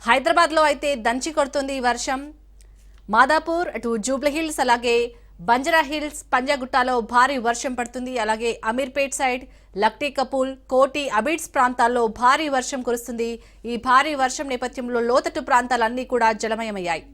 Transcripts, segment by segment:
హైదరాబాద్లో అయితే దంచి కొడుతుంది ఈ వర్షం. మాదాపూర్ అటు జూబ్లీహిల్స్ అలాగే బంజారాహిల్స్ పంజాగుట్టాలో భారీ వర్షం పడుతుంది. అలాగే అమీర్పేట్ సైడ్ లక్టీ కపూల్ కోటి అబిడ్స్ ప్రాంతాల్లో భారీ వర్షం కురుస్తుంది. ఈ భారీ వర్షం నేపథ్యంలో లోతట్టు ప్రాంతాలన్నీ కూడా జలమయమయ్యాయి.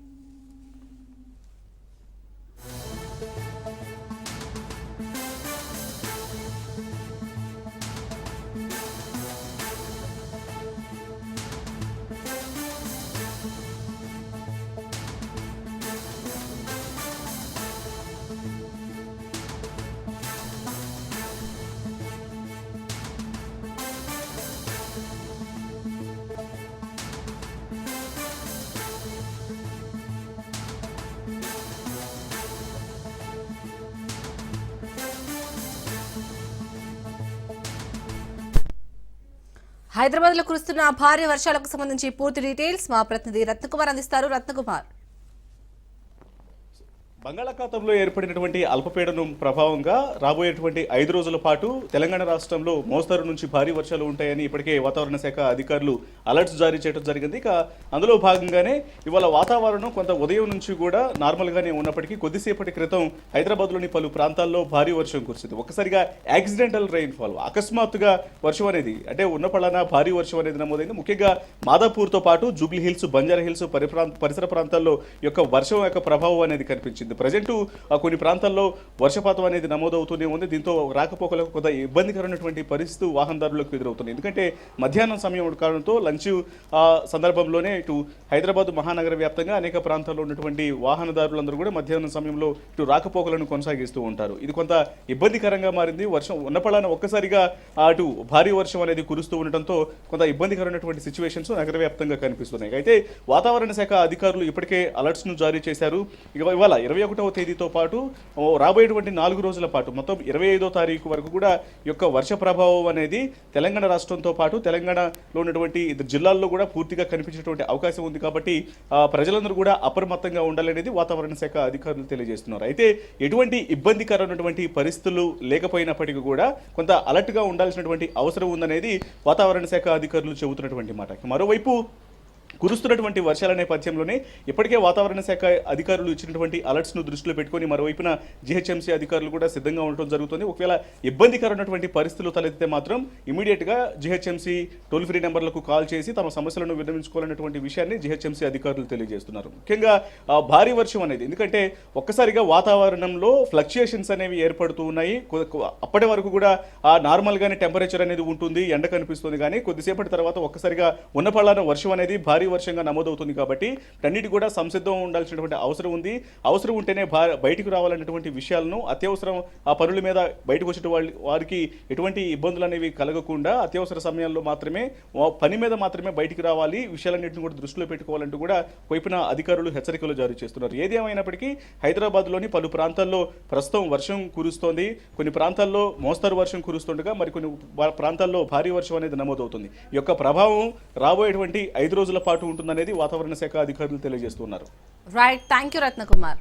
హైదరాబాద్ లో కురుస్తున్న భారీ వర్షాలకు సంబంధించి పూర్తి డీటెయిల్స్ మా ప్రతినిధి రత్నకుమార్ అందిస్తారు. రత్నకుమార్, బంగాళాఖాతంలో ఏర్పడినటువంటి అల్పపీడనం ప్రభావంగా రాబోయేటువంటి 5 రోజుల పాటు తెలంగాణ రాష్ట్రంలో మోస్తరు నుంచి భారీ వర్షాలు ఉంటాయని ఇప్పటికే వాతావరణ శాఖ అధికారులు అలర్ట్స్ జారీ చేయడం జరిగింది. ఇక అందులో భాగంగానే ఇవాళ వాతావరణం కొంత ఉదయం నుంచి కూడా నార్మల్గానే ఉన్నప్పటికీ కొద్దిసేపటి క్రితం హైదరాబాద్లోని పలు ప్రాంతాల్లో భారీ వర్షం కురిసింది. ఒక్కసారిగా యాక్సిడెంటల్ రెయిన్ఫాల్, అకస్మాత్తుగా వర్షం అనేది అంటే ఉన్న పళాన భారీ వర్షం అనేది నమోదైంది. ముఖ్యంగా మాదాపూర్తో పాటు జూబ్లీ హిల్స్, బంజారా హిల్స్ పరిసర ప్రాంతాల్లో యొక్క వర్షం యొక్క ప్రభావం అనేది కనిపించింది. ప్రజెంట్ కొన్ని ప్రాంతాల్లో వర్షపాతం అనేది నమోదవుతూనే ఉంది. దీంతో రాకపోకలకు కొంత ఇబ్బందికరమైనటువంటి పరిస్థితి వాహనదారులకు ఎదురవుతుంది. ఎందుకంటే మధ్యాహ్నం సమయం కావడంతో లంచ్ సందర్భంలోనే ఇటు హైదరాబాద్ మహానగర వ్యాప్తంగా అనేక ప్రాంతాల్లో ఉన్నటువంటి వాహనదారులందరూ కూడా మధ్యాహ్నం సమయంలో ఇటు రాకపోకలను కొనసాగిస్తూ ఉంటారు. ఇది కొంత ఇబ్బందికరంగా మారింది. వర్షం ఉన్నపళాన ఒక్కసారిగా అటు భారీ వర్షం అనేది కురుస్తూ ఉండటంతో కొంత ఇబ్బందికరమైనటువంటి సిచ్యువేషన్స్ నగర వ్యాప్తంగా కనిపిస్తున్నాయి. అయితే వాతావరణ శాఖ అధికారులు ఇప్పటికే అలర్ట్స్ను జారీ చేశారు. ఇవాళ 21వ తేదీతో పాటు రాబోయేటువంటి 4 రోజుల పాటు మొత్తం 25వ తారీఖు వరకు కూడా యొక్క వర్ష ప్రభావం అనేది తెలంగాణ రాష్ట్రంతో పాటు తెలంగాణలో ఉన్నటువంటి ఇతర జిల్లాల్లో కూడా పూర్తిగా కనిపించేటువంటి అవకాశం ఉంది. కాబట్టి ప్రజలందరూ కూడా అప్రమత్తంగా ఉండాలనేది వాతావరణ శాఖ అధికారులు తెలియజేస్తున్నారు. అయితే ఎటువంటి ఇబ్బందికరమైనటువంటి పరిస్థితులు లేకపోయినప్పటికీ కూడా కొంత అలర్ట్గా ఉండాల్సినటువంటి అవసరం ఉందనేది వాతావరణ శాఖ అధికారులు చెబుతున్నటువంటి మాట. మరోవైపు కురుస్తున్నటువంటి వర్షాల నేపథ్యంలోనే ఇప్పటికే వాతావరణ శాఖ అధికారులు ఇచ్చినటువంటి అలర్ట్స్ను దృష్టిలో పెట్టుకుని మరోవైపున జీహెచ్ఎంసీ అధికారులు కూడా సిద్ధంగా ఉండటం జరుగుతుంది. ఒకవేళ ఇబ్బందికరమైనటువంటి పరిస్థితులు తలెత్తితే మాత్రం ఇమీడియట్గా జీహెచ్ఎంసీ టోల్ ఫ్రీ నెంబర్లకు కాల్ చేసి తమ సమస్యలను విన్నవించుకోవాలన్నటువంటి విషయాన్ని జీహెచ్ఎంసీ అధికారులు తెలియజేస్తున్నారు. ముఖ్యంగా భారీ వర్షం అనేది ఎందుకంటే ఒక్కసారిగా వాతావరణంలో ఫ్లక్చుయేషన్స్ అనేవి ఏర్పడుతూ ఉన్నాయి. అప్పటి వరకు కూడా నార్మల్గానే టెంపరేచర్ అనేది ఉంటుంది, ఎండ కనిపిస్తుంది. కానీ కొద్దిసేపటి తర్వాత ఒక్కసారిగా ఉన్న పళ్ళాన వర్షం అనేది భారీ వర్షంగా నమోదవుతుంది. కాబట్టి అన్నిటి కూడా సంసిద్ధం ఉండాల్సినటువంటి అవసరం ఉంది. అవసరం ఉంటేనే బయటకు రావాలన్నటువంటి విషయాలను అత్యవసరం ఆ పనుల మీద బయటకు వచ్చే వారికి ఎటువంటి ఇబ్బందులు అనేవి కలగకుండా అత్యవసర సమయాల్లో మాత్రమే పని మీద మాత్రమే బయటికి రావాలి, విషయాలన్నింటిని కూడా దృష్టిలో పెట్టుకోవాలంటూ కూడా వైపున అధికారులు హెచ్చరికలు జారీ చేస్తున్నారు. ఏది ఏమైనప్పటికీ హైదరాబాద్లోని పలు ప్రాంతాల్లో ప్రస్తుతం వర్షం కురుస్తోంది. కొన్ని ప్రాంతాల్లో మోస్తరు వర్షం కురుస్తుండగా మరికొన్ని ప్రాంతాల్లో భారీ వర్షం అనేది నమోదవుతుంది. ఈ యొక్క ప్రభావం రాబోయేటువంటి 5 రోజుల పాటు ఉంటుందనేది వాతావరణ శాఖ అధికారులు తెలియజేస్తున్నారు. Right, thank you Ratnakumar.